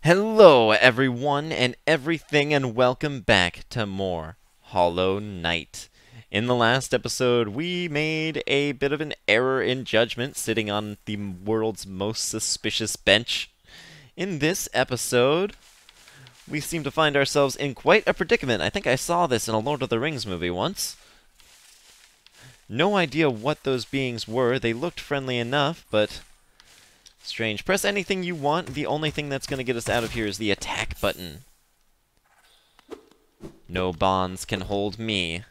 Hello, everyone, and everything, and welcome back to more Hollow Knight. In the last episode, we made a bit of an error in judgment, sitting on the world's most suspicious bench. In this episode, we seem to find ourselves in quite a predicament. I think I saw this in a Lord of the Rings movie once. No idea what those beings were. They looked friendly enough, but strange. Press anything you want. The only thing that's going to get us out of here is the attack button. No bonds can hold me.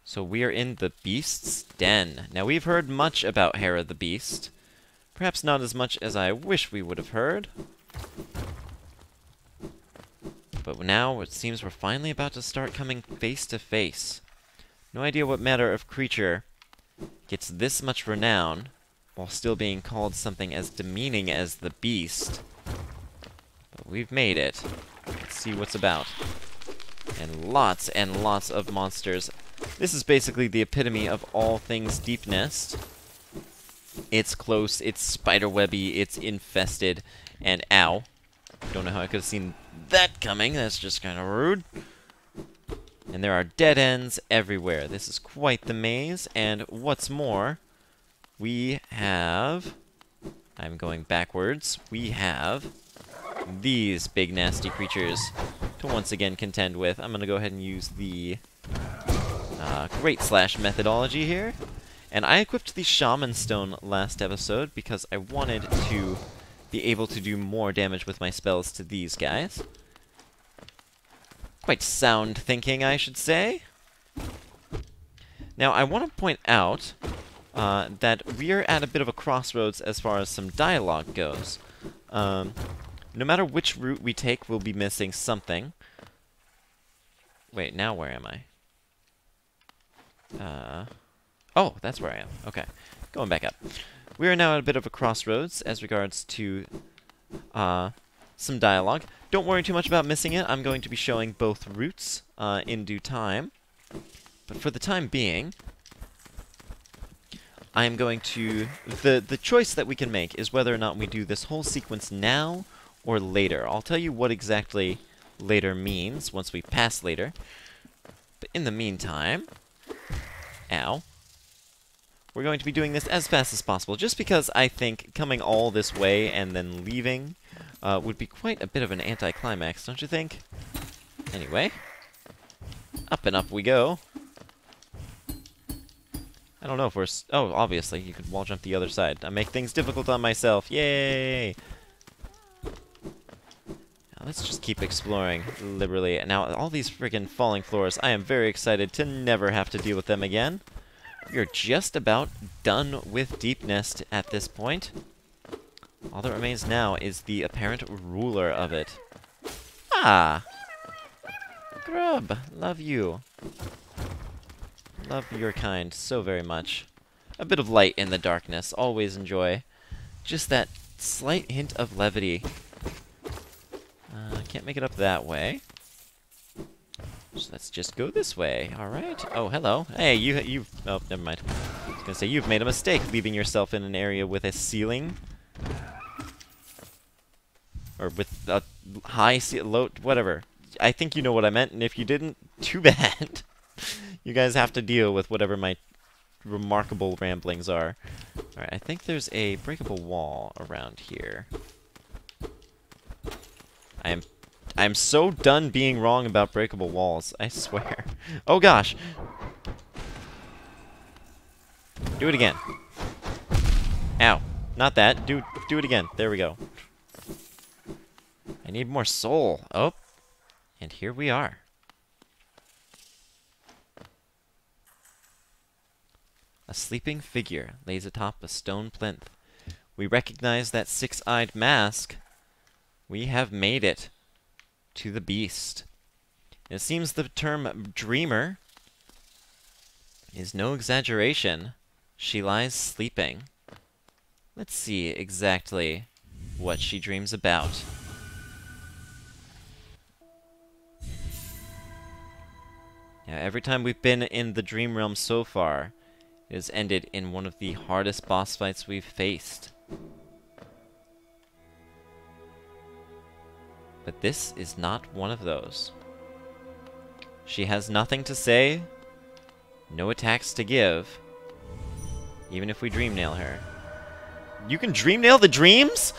So we are in the Beast's Den. Now, we've heard much about Hera the Beast. Perhaps not as much as I wish we would have heard. But now it seems we're finally about to start coming face to face. No idea what matter of creature gets this much renown while still being called something as demeaning as the Beast. But we've made it. Let's see what's about. And lots of monsters. This is basically the epitome of all things Deep Nest. It's close, it's spiderwebby, it's infested, and ow. Don't know how I could have seen that coming, that's just kind of rude. And there are dead ends everywhere. This is quite the maze, and what's more, we have... I'm going backwards. We have these big nasty creatures to once again contend with. I'm going to go ahead and use the Great Slash methodology here. And I equipped the Shaman Stone last episode because I wanted to be able to do more damage with my spells to these guys. Quite sound thinking, I should say. Now, I want to point out that we're at a bit of a crossroads as far as some dialogue goes. No matter which route we take, we'll be missing something. Wait, now where am I? Oh, that's where I am. Okay, going back up. We are now at a bit of a crossroads as regards to some dialogue. Don't worry too much about missing it. I'm going to be showing both routes in due time. But for the time being, I am going to... The choice that we can make is whether or not we do this whole sequence now or later. I'll tell you what exactly later means once we pass later. But in the meantime... Ow. We're going to be doing this as fast as possible, just because I think coming all this way and then leaving would be quite a bit of an anticlimax, don't you think? Anyway, up and up we go. I don't know if we're... Oh, obviously, you could wall jump the other side. I make things difficult on myself. Yay! Now, let's just keep exploring liberally. Now, all these friggin' falling floors, I am very excited to never have to deal with them again. We are just about done with Deep Nest at this point. All that remains now is the apparent ruler of it. Ah! Grub, love you. Love your kind so very much. A bit of light in the darkness, always enjoy. Just that slight hint of levity. Can't make it up that way. So let's just go this way, alright. Oh, hello. Hey, you've... Oh, never mind. I was gonna say, you've made a mistake leaving yourself in an area with a ceiling. Or with a high low... Whatever. I think you know what I meant, and if you didn't, too bad. You guys have to deal with whatever my remarkable ramblings are. Alright, I think there's a breakable wall around here. I'm so done being wrong about breakable walls, I swear. Oh gosh! Do it again. Ow. Not that. Do it again. There we go. I need more soul. Oh. And here we are. A sleeping figure lays atop a stone plinth. We recognize that six-eyed mask. We have made it to the Beast. It seems the term dreamer is no exaggeration. She lies sleeping. Let's see exactly what she dreams about. Now, every time we've been in the Dream Realm so far, it has ended in one of the hardest boss fights we've faced. But this is not one of those. She has nothing to say, no attacks to give, even if we dream nail her. You can dream nail the dreams?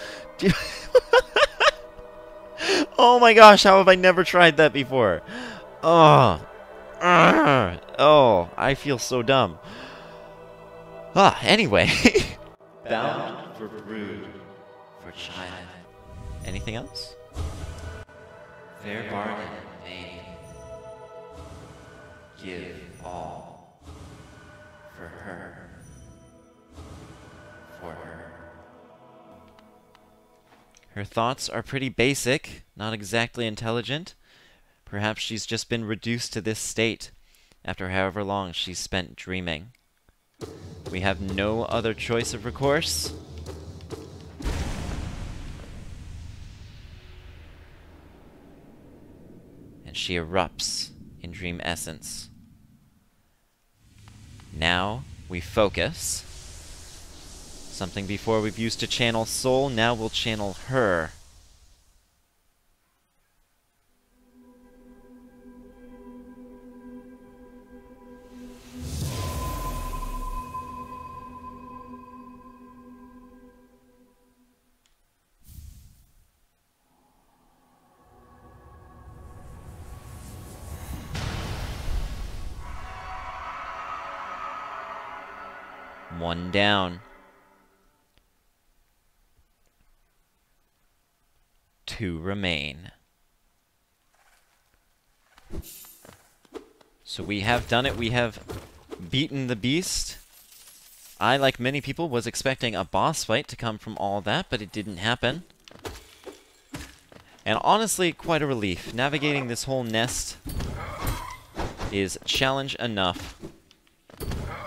Oh my gosh, how have I never tried that before? Oh, oh, I feel so dumb. Anyway. Bound for brood, for child. Anything else? Fair bargain made. Give all. For her. For her. Her thoughts are pretty basic, not exactly intelligent. Perhaps she's just been reduced to this state after however long she's spent dreaming. We have no other choice of recourse. And she erupts in dream essence. Now we focus. Something before we've used to channel soul, now we'll channel her. One down. Two remain. So we have done it. We have beaten the beast. I, like many people, was expecting a boss fight to come from all that, but it didn't happen. And honestly, quite a relief. Navigating this whole nest is challenge enough.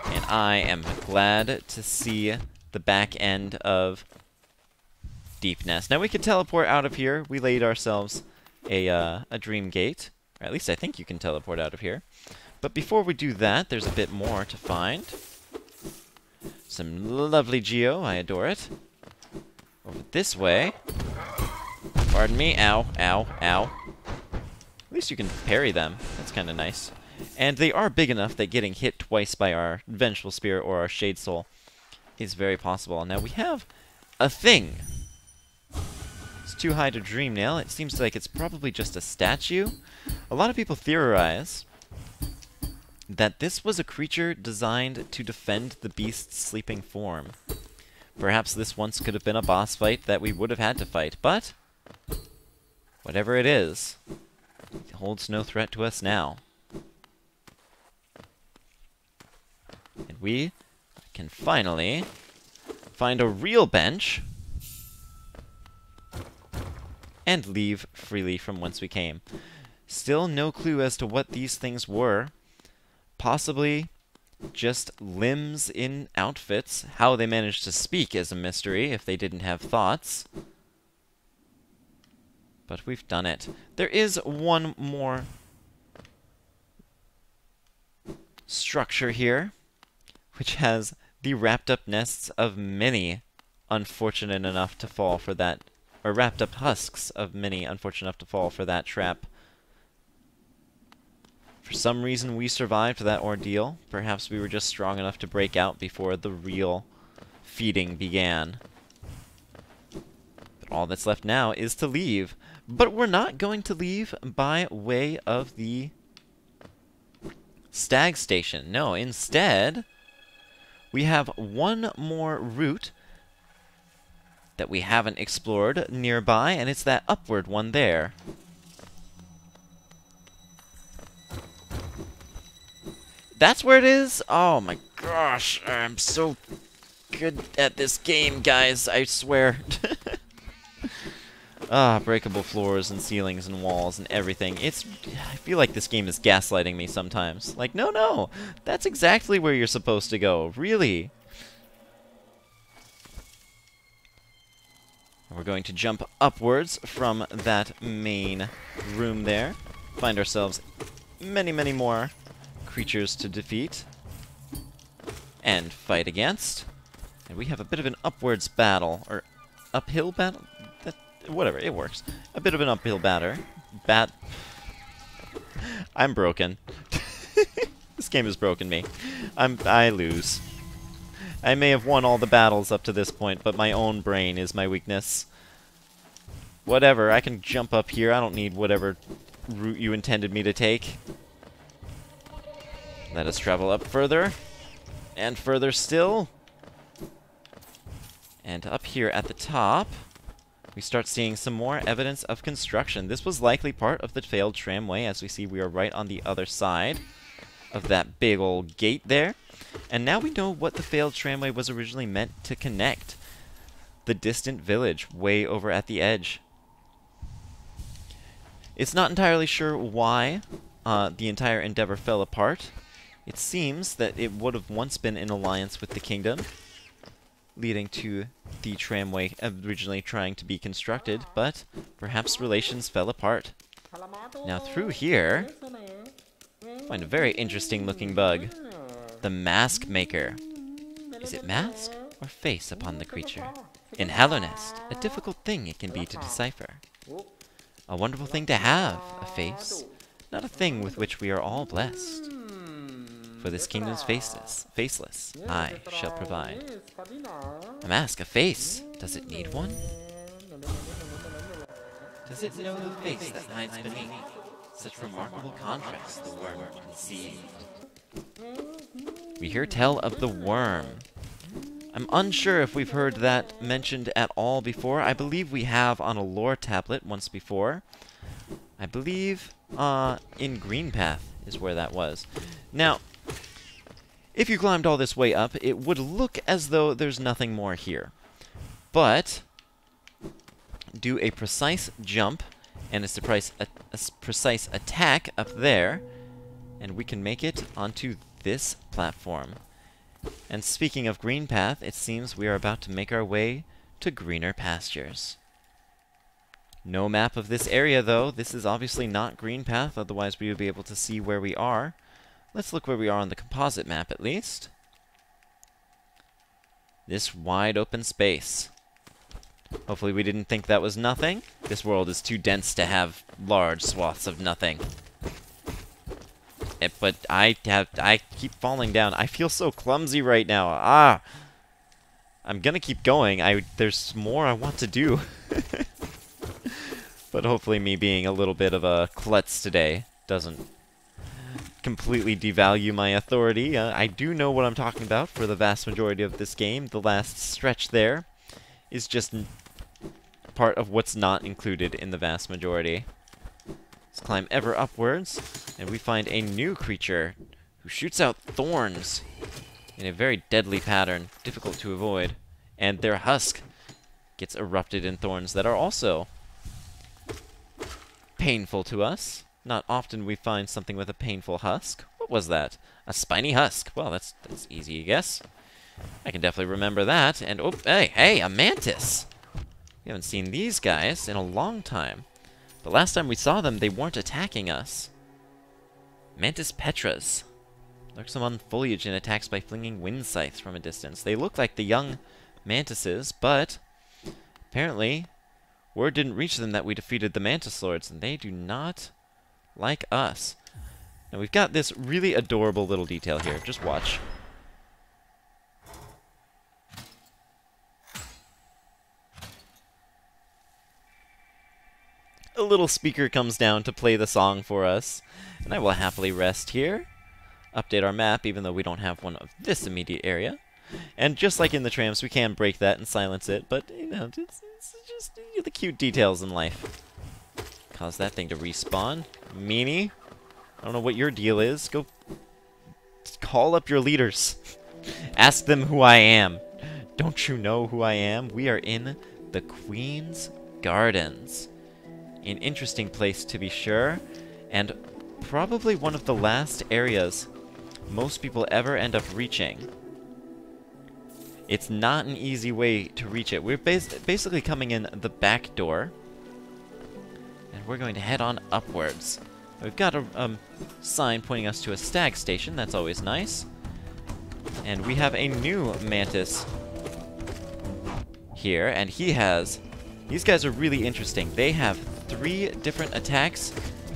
And I am glad to see the back end of Deep Nest. Now we can teleport out of here. We laid ourselves a dream gate. Or at least I think you can teleport out of here. But before we do that, there's a bit more to find. Some lovely geo. I adore it. Over this way. Pardon me. Ow, ow, ow. At least you can parry them. That's kind of nice. And they are big enough that getting hit twice by our Vengeful Spirit or our Shade Soul is very possible. Now we have a thing. It's too high to dream nail. It seems like it's probably just a statue. A lot of people theorize that this was a creature designed to defend the beast's sleeping form. Perhaps this once could have been a boss fight that we would have had to fight, but whatever it is, it holds no threat to us now. And we can finally find a real bench and leave freely from whence we came. Still no clue as to what these things were. Possibly just limbs in outfits. How they managed to speak is a mystery if they didn't have thoughts. But we've done it. There is one more structure here, which has the wrapped up nests of many unfortunate enough to fall for that, or wrapped up husks of many unfortunate enough to fall for that trap. For some reason we survived that ordeal. Perhaps we were just strong enough to break out before the real feeding began. But all that's left now is to leave. But we're not going to leave by way of the stag station. No, instead, we have one more route that we haven't explored nearby, and it's that upward one there. That's where it is? Oh my gosh, I'm so good at this game, guys, I swear. Breakable floors and ceilings and walls and everything. I feel like this game is gaslighting me sometimes. Like, no, that's exactly where you're supposed to go, really. We're going to jump upwards from that main room there. Find ourselves many, many more creatures to defeat and fight against. And we have a bit of an upwards battle, or uphill battle? whatever, it works. A bit of an uphill batter. I'm broken. This game has broken me. I lose. I may have won all the battles up to this point, but my own brain is my weakness. Whatever, I can jump up here. I don't need whatever route you intended me to take. Let us travel up further. And further still. And up here at the top, we start seeing some more evidence of construction. This was likely part of the failed tramway. As we see, we are right on the other side of that big old gate there. And now we know what the failed tramway was originally meant to connect. The distant village, way over at the edge. It's not entirely sure why the entire endeavor fell apart. It seems that it would have once been in alliance with the kingdom, leading to the tramway originally trying to be constructed, but perhaps relations fell apart. Now through here, find a very interesting looking bug. The Mask Maker. Is it mask or face upon the creature? In Hallownest, a difficult thing it can be to decipher. A wonderful thing to have, a face, not a thing with which we are all blessed. For this kingdom's faceless, I shall provide. A mask, a face. Does it need one? Does it know the face that hides beneath? Such remarkable contrast the worm conceived. We hear tell of the worm. I'm unsure if we've heard that mentioned at all before. I believe we have on a lore tablet once before. I believe in Greenpath is where that was. Now, if you climbed all this way up, it would look as though there's nothing more here. But do a precise jump and a precise attack up there, and we can make it onto this platform. And speaking of Greenpath, it seems we are about to make our way to greener pastures. No map of this area, though. This is obviously not Greenpath, otherwise we would be able to see where we are. Let's look where we are on the composite map, at least. This wide open space. Hopefully we didn't think that was nothing. This world is too dense to have large swaths of nothing. But I keep falling down. I feel so clumsy right now. I'm gonna keep going. There's more I want to do. But hopefully me being a little bit of a klutz today doesn't completely devalue my authority. I do know what I'm talking about for the vast majority of this game. The last stretch there is just part of what's not included in the vast majority. Let's climb ever upwards, and we find a new creature who shoots out thorns in a very deadly pattern, difficult to avoid. And their husk gets erupted in thorns that are also painful to us. Not often we find something with a painful husk. What was that? A spiny husk. Well, that's easy to guess. I can definitely remember that. And, oh, hey, a mantis! We haven't seen these guys in a long time. The last time we saw them, they weren't attacking us. Mantis petras. Lurks among foliage and attacks by flinging wind scythes from a distance. They look like the young mantises, but apparently word didn't reach them that we defeated the mantis lords, and they do not like us. Now we've got this really adorable little detail here. Just watch. A little speaker comes down to play the song for us, and I will happily rest here. Update our map, even though we don't have one of this immediate area. And just like in the trams, we can break that and silence it, but, you know, it's just the cute details in life. Cause that thing to respawn. Meanie, I don't know what your deal is. Go call up your leaders. Ask them who I am. Don't you know who I am? We are in the Queen's Gardens. An interesting place to be sure, and probably one of the last areas most people ever end up reaching. It's not an easy way to reach it. We're basically coming in the back door, and we're going to head on upwards. We've got a sign pointing us to a stag station. That's always nice. And we have a new mantis here, and he has These guys are really interesting. They have 3 different attacks.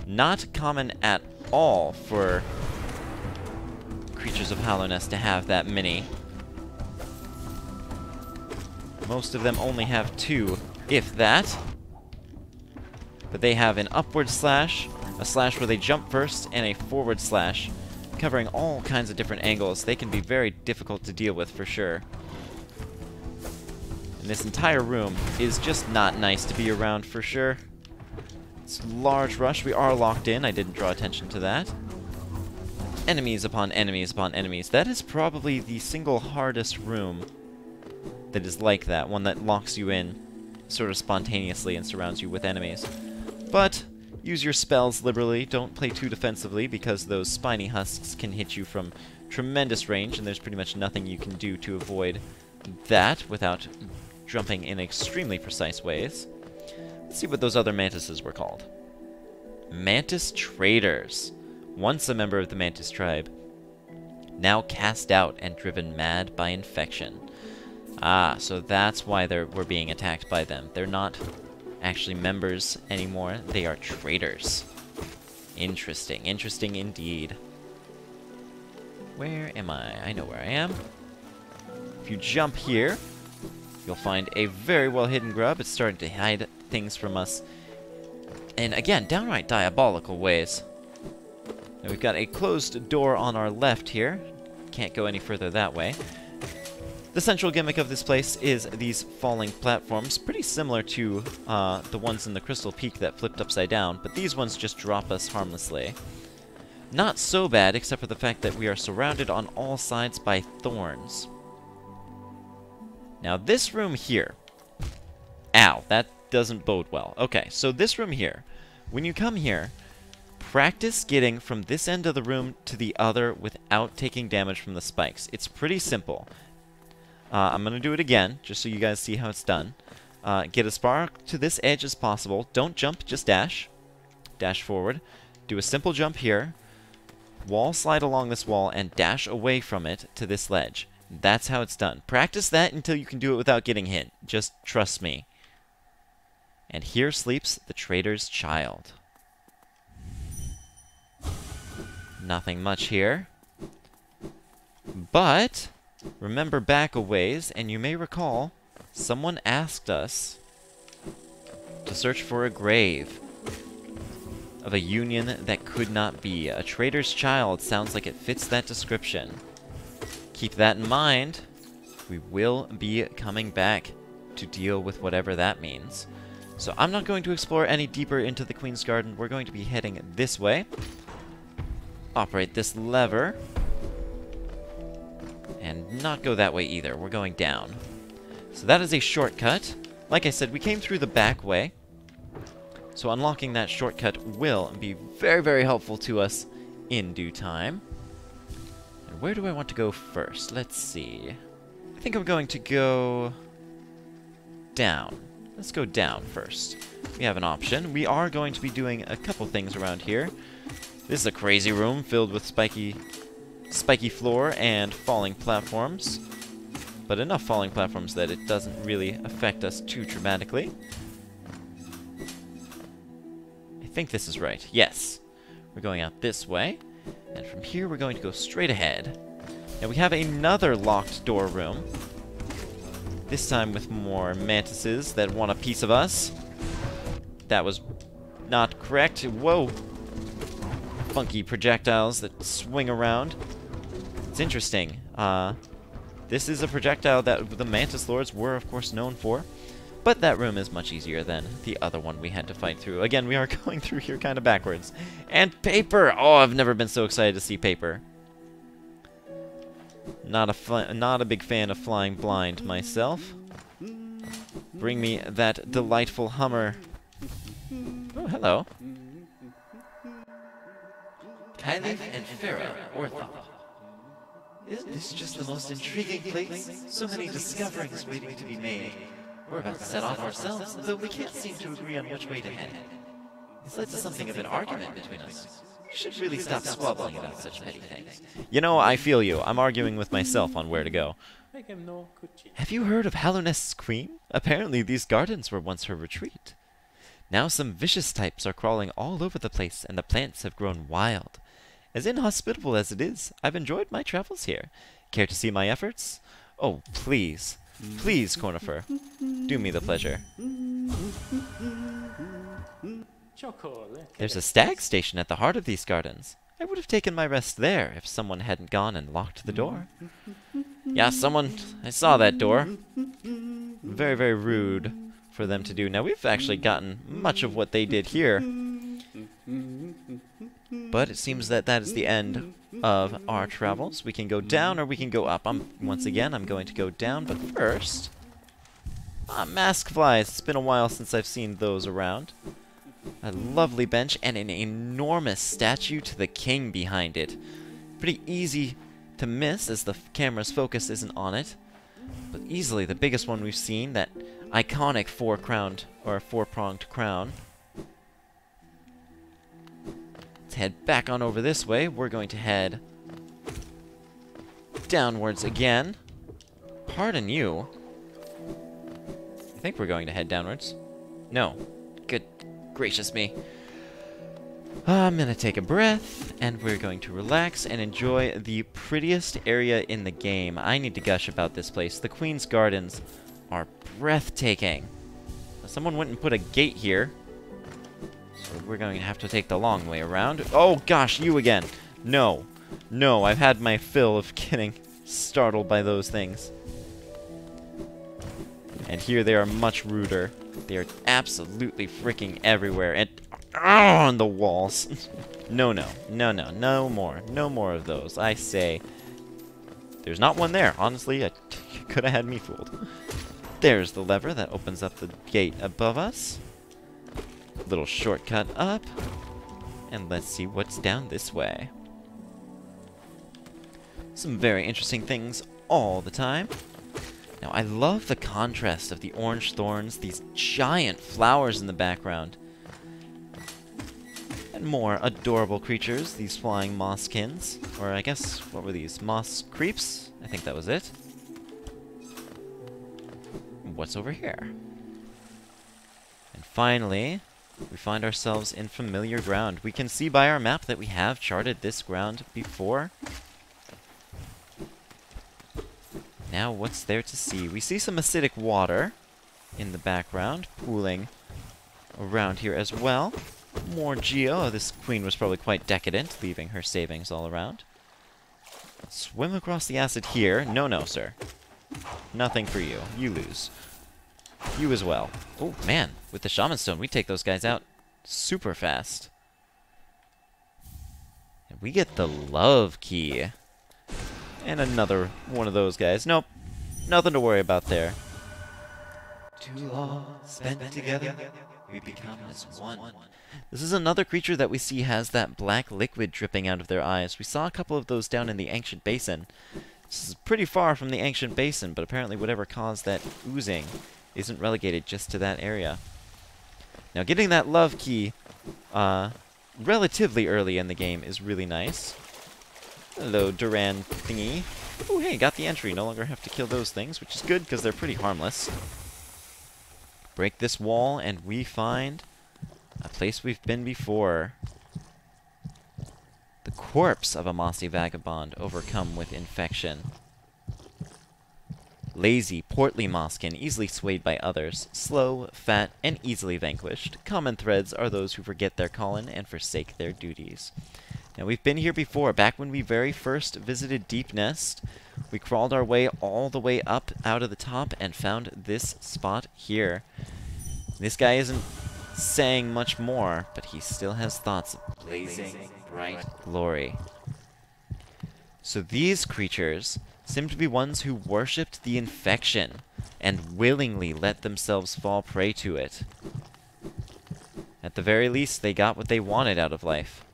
Not common at all for creatures of Hallownest to have that many. Most of them only have 2, if that. But they have an upward slash, a slash where they jump first, and a forward slash, covering all kinds of different angles. They can be very difficult to deal with for sure. And this entire room is just not nice to be around for sure. It's a large rush. We are locked in. I didn't draw attention to that. Enemies upon enemies upon enemies. That is probably the single hardest room that is like that. One that locks you in sort of spontaneously and surrounds you with enemies. But use your spells liberally. Don't play too defensively because those spiny husks can hit you from tremendous range, and there's pretty much nothing you can do to avoid that without jumping in extremely precise ways. Let's see what those other mantises were called. Mantis Traders. Once a member of the Mantis tribe, now cast out and driven mad by infection. Ah, so that's why we're being attacked by them. They're not actually members anymore. They are traders. Interesting. Interesting indeed. Where am I? I know where I am. If you jump here, you'll find a very well-hidden grub. It's starting to hide things from us. And again, downright diabolical ways. Now we've got a closed door on our left here. Can't go any further that way. The central gimmick of this place is these falling platforms, pretty similar to the ones in the Crystal Peak that flipped upside down, but these ones just drop us harmlessly. Not so bad, except for the fact that we are surrounded on all sides by thorns. Now this room here... Ow, that doesn't bode well. Okay, so this room here, when you come here, practice getting from this end of the room to the other without taking damage from the spikes. It's pretty simple. I'm going to do it again, just so you guys see how it's done. Get as far to this edge as possible. Don't jump, just dash. Dash forward. Do a simple jump here. Wall slide along this wall and dash away from it to this ledge. That's how it's done. Practice that until you can do it without getting hit. Just trust me. And here sleeps the trader's child. Nothing much here. But... remember back a ways, and you may recall, someone asked us to search for a grave of a union that could not be. A trader's child sounds like it fits that description. Keep that in mind. We will be coming back to deal with whatever that means. So I'm not going to explore any deeper into the Queen's Garden. We're going to be heading this way. Operate this lever. And not go that way either. We're going down. So that is a shortcut. Like I said, we came through the back way. So unlocking that shortcut will be very, very helpful to us in due time. And where do I want to go first? Let's see. I think I'm going to go down. Let's go down first. We have an option. We are going to be doing a couple things around here. This is a crazy room filled with spiky floor and falling platforms, but enough falling platforms that it doesn't really affect us too dramatically. I think this is right. Yes. We're going out this way, and from here we're going to go straight ahead. Now we have another locked door room, this time with more mantises that want a piece of us. That was not correct. Whoa! Funky projectiles that swing around. It's interesting. This is a projectile that the Mantis Lords were, of course, known for. But that room is much easier than the other one we had to fight through. Again, we are going through here kind of backwards. And paper! Oh, I've never been so excited to see paper. Not a big fan of flying blind myself. Bring me that delightful hummer. Oh, hello. Kyleif and Farah, Orthoth. Isn't this just the most intriguing place? So many discoveries waiting to be made. We're about to set off ourselves, though we can't seem to agree on which way to head. This led to something of an argument between us. We should really stop squabbling about such petty things. You know, I feel you. I'm arguing with myself on where to go. Have you heard of Hallownest's queen? Apparently these gardens were once her retreat. Now some vicious types are crawling all over the place, and the plants have grown wild. As inhospitable as it is, I've enjoyed my travels here. Care to see my efforts? Oh, please. Please, Cornifer. Do me the pleasure. There's a stag station at the heart of these gardens. I would have taken my rest there if someone hadn't gone and locked the door. Yeah, I saw that door. Very, very rude for them to do. Now, we've actually gotten much of what they did here. But it seems that that is the end of our travels. We can go down or we can go up. Once again, I'm going to go down, but first... mask flies. It's been a while since I've seen those around. A lovely bench and an enormous statue to the king behind it. Pretty easy to miss as the camera's focus isn't on it. But easily the biggest one we've seen, that iconic four-pronged crown. Let's head back on over this way. We're going to head downwards again. Pardon you. I think we're going to head downwards. No. Good gracious me. I'm gonna take a breath, and we're going to relax and enjoy the prettiest area in the game. I need to gush about this place. The Queen's Gardens are breathtaking. Someone went and put a gate here, so we're going to have to take the long way around. Oh gosh, you again. No. No, I've had my fill of getting startled by those things. And here they are much ruder. They are absolutely freaking everywhere. And on the walls. No more of those. I say, there's not one there. Honestly, you could have had me fooled. There's the lever that opens up the gate above us. Little shortcut up. And let's see what's down this way. Some very interesting things all the time. Now, I love the contrast of the orange thorns, these giant flowers in the background. And more adorable creatures, these flying mosskins. Or I guess, what were these? Moss creeps? I think that was it. What's over here? And finally, we find ourselves in familiar ground. We can see by our map that we have charted this ground before. Now, what's there to see? We see some acidic water in the background, pooling around here as well. More geo. Oh, this queen was probably quite decadent, leaving her savings all around. Swim across the acid here. No, sir. Nothing for you. You lose. You as well. Oh, man. With the Shaman Stone, we take those guys out super fast. And we get the love key. And another one of those guys. Nope. Nothing to worry about there. Too long spent together, we become as one. This is another creature that we see has that black liquid dripping out of their eyes. We saw a couple of those down in the Ancient Basin. This is pretty far from the Ancient Basin, but apparently whatever caused that oozing isn't relegated just to that area. Now, getting that love key relatively early in the game is really nice. Hello, Duran thingy. Oh, hey, got the entry. No longer have to kill those things, which is good because they're pretty harmless. Break this wall, and we find a place we've been before. The corpse of a mossy vagabond overcome with infection. Lazy, portly mosskin, easily swayed by others. Slow, fat, and easily vanquished. Common threads are those who forget their calling and forsake their duties. Now, we've been here before. Back when we very first visited Deep Nest, we crawled our way all the way up out of the top and found this spot here. This guy isn't saying much more, but he still has thoughts of blazing bright glory. So these creatures seem to be ones who worshipped the infection and willingly let themselves fall prey to it. At the very least, they got what they wanted out of life.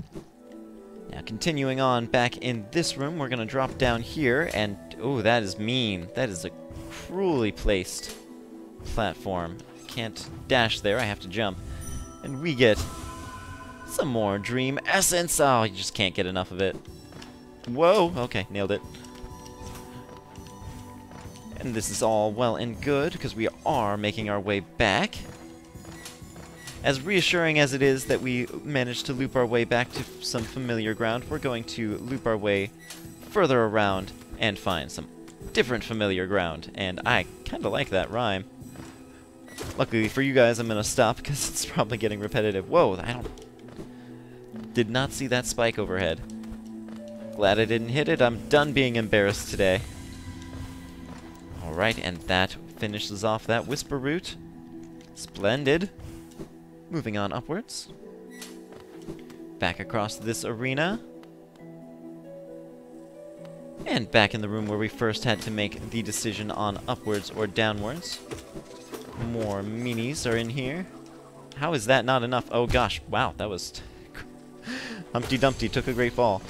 Now, continuing on back in this room, we're going to drop down here, and oh, that is mean. That is a cruelly placed platform. I can't dash there, I have to jump. And we get some more dream essence. Oh, you just can't get enough of it. Whoa, okay, nailed it. And this is all well and good, because we are making our way back. As reassuring as it is that we managed to loop our way back to some familiar ground, we're going to loop our way further around and find some different familiar ground. And I kind of like that rhyme. Luckily for you guys, I'm going to stop, because it's probably getting repetitive. Whoa, did not see that spike overhead. Glad I didn't hit it. I'm done being embarrassed today. Alright, and that finishes off that whisper route. Splendid. Moving on upwards. Back across this arena. And back in the room where we first had to make the decision on upwards or downwards. More minis are in here. How is that not enough? Oh gosh, wow, that was... Humpty Dumpty took a great fall.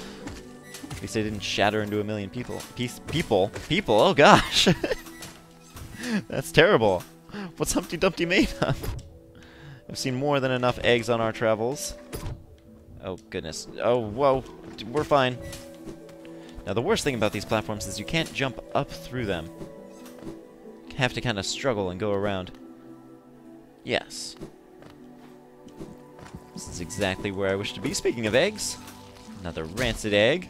At least they didn't shatter into a million people. People, oh gosh! That's terrible. What's Humpty Dumpty made of? I've seen more than enough eggs on our travels. Oh goodness. Oh, whoa. We're fine. Now the worst thing about these platforms is you can't jump up through them. You have to kind of struggle and go around. Yes. This is exactly where I wish to be. Speaking of eggs, another rancid egg.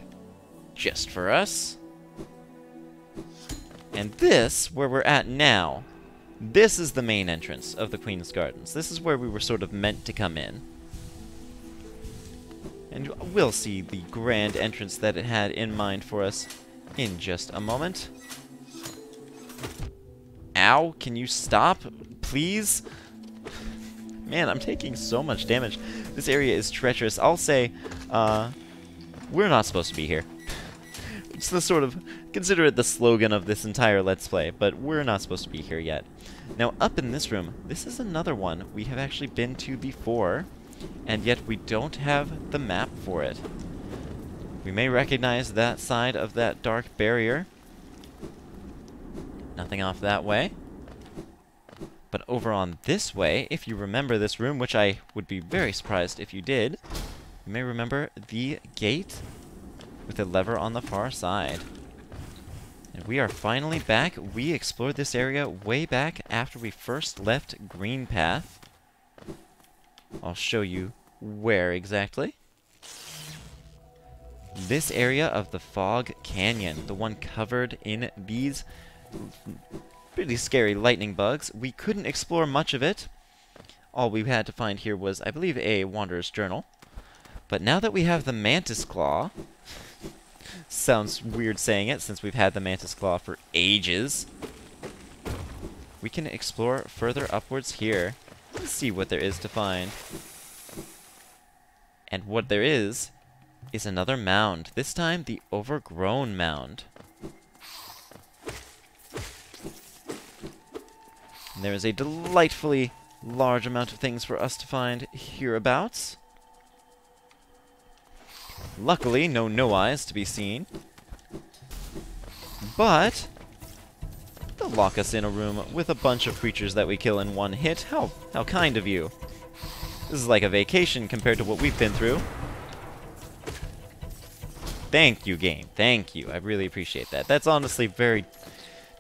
Just for us. And this, where we're at now, this is the main entrance of the Queen's Gardens. This is where we were sort of meant to come in. And we'll see the grand entrance that it had in mind for us in just a moment. Ow, can you stop, please? Man, I'm taking so much damage. This area is treacherous. I'll say, we're not supposed to be here. It's the sort of, consider it the slogan of this entire Let's Play, but we're not supposed to be here yet. Now, up in this room, this is another one we have actually been to before, and yet we don't have the map for it. We may recognize that side of that dark barrier. Nothing off that way. But over on this way, if you remember this room, which I would be very surprised if you did, you may remember the gate with a lever on the far side. And we are finally back. We explored this area way back after we first left Green Path. I'll show you where exactly. This area of the Fog Canyon, the one covered in these pretty scary lightning bugs. We couldn't explore much of it. All we had to find here was, I believe, a Wanderer's Journal. But now that we have the Mantis Claw, sounds weird saying it since we've had the Mantis Claw for ages, we can explore further upwards here and see what there is to find. And what there is another mound. This time, the Overgrown Mound. And there is a delightfully large amount of things for us to find hereabouts. Luckily, no eyes to be seen. But they'll lock us in a room with a bunch of creatures that we kill in one hit. How kind of you. This is like a vacation compared to what we've been through. Thank you, game. Thank you. I really appreciate that. That's honestly very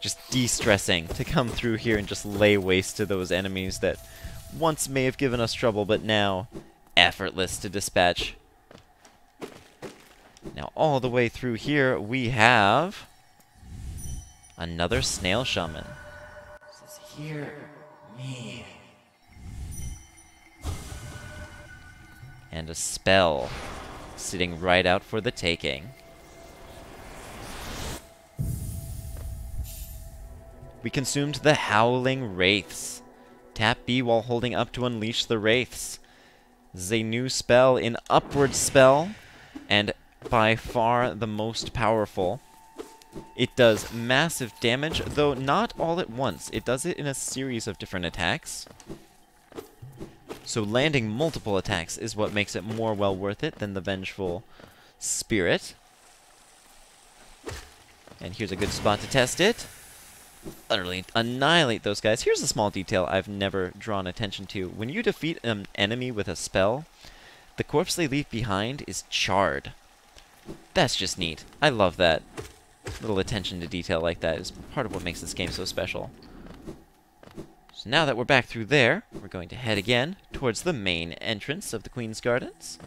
just de-stressing to come through here and just lay waste to those enemies that once may have given us trouble, but now effortless to dispatch. Now, all the way through here, we have another Snail Shaman. It says, hear me. And a spell sitting right out for the taking. We consumed the Howling Wraiths. Tap B while holding up to unleash the Wraiths. This is a new spell, an upward spell, and by far the most powerful. It does massive damage, though not all at once. It does it in a series of different attacks. So landing multiple attacks is what makes it more well worth it than the Vengeful Spirit. And here's a good spot to test it. Utterly annihilate those guys. Here's a small detail I've never drawn attention to. When you defeat an enemy with a spell, the corpse they leave behind is charred. That's just neat. I love that. Little attention to detail like that is part of what makes this game so special. So now that we're back through there, we're going to head again towards the main entrance of the Queen's Gardens.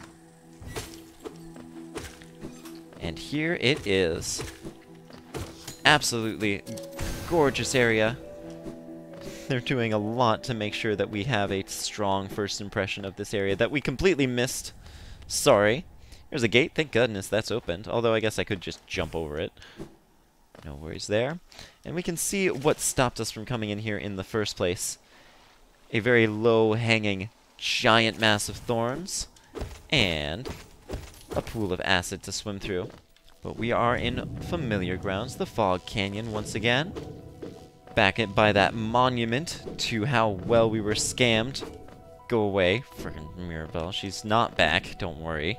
And here it is. Absolutely gorgeous area. They're doing a lot to make sure that we have a strong first impression of this area that we completely missed. Sorry. There's a gate. Thank goodness that's opened. Although I guess I could just jump over it. No worries there. And we can see what stopped us from coming in here in the first place. A very low-hanging giant mass of thorns. And a pool of acid to swim through. But we are in familiar grounds, the Fog Canyon once again. Back by that monument to how well we were scammed. Go away, frickin' Mirabelle. She's not back, don't worry.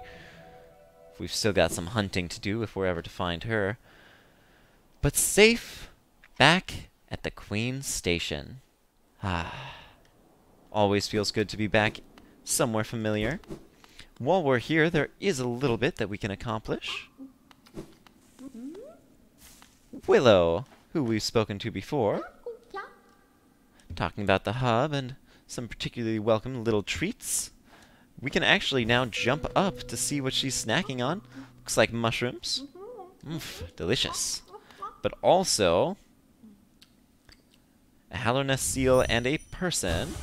We've still got some hunting to do if we're ever to find her. But safe back at the Queen's Station. Ah. Always feels good to be back somewhere familiar. While we're here, there is a little bit that we can accomplish. Willow, who we've spoken to before, talking about the hub and some particularly welcome little treats. We can actually now jump up to see what she's snacking on. Looks like mushrooms. Oof, delicious. But also a Hallownest seal and a person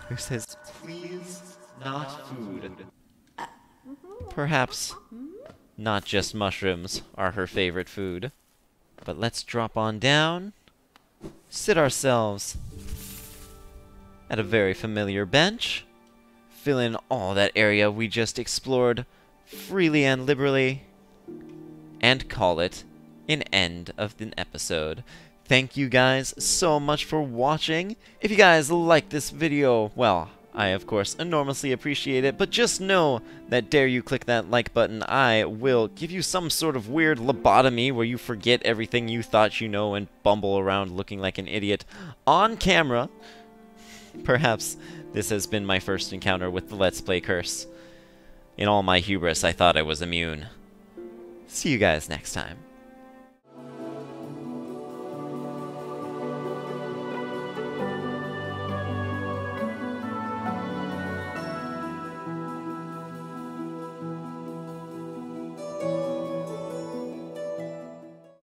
who says, Please, not food. perhaps not just mushrooms are her favorite food. But let's drop on down, sit ourselves at a very familiar bench, fill in all that area we just explored freely and liberally, and call it an end of an episode. Thank you guys so much for watching. If you guys like this video, well, I of course enormously appreciate it, but just know that dare you click that like button, I will give you some sort of weird lobotomy where you forget everything you thought you know and bumble around looking like an idiot on camera. Perhaps this has been my first encounter with the Let's Play curse. In all my hubris, I thought I was immune. See you guys next time.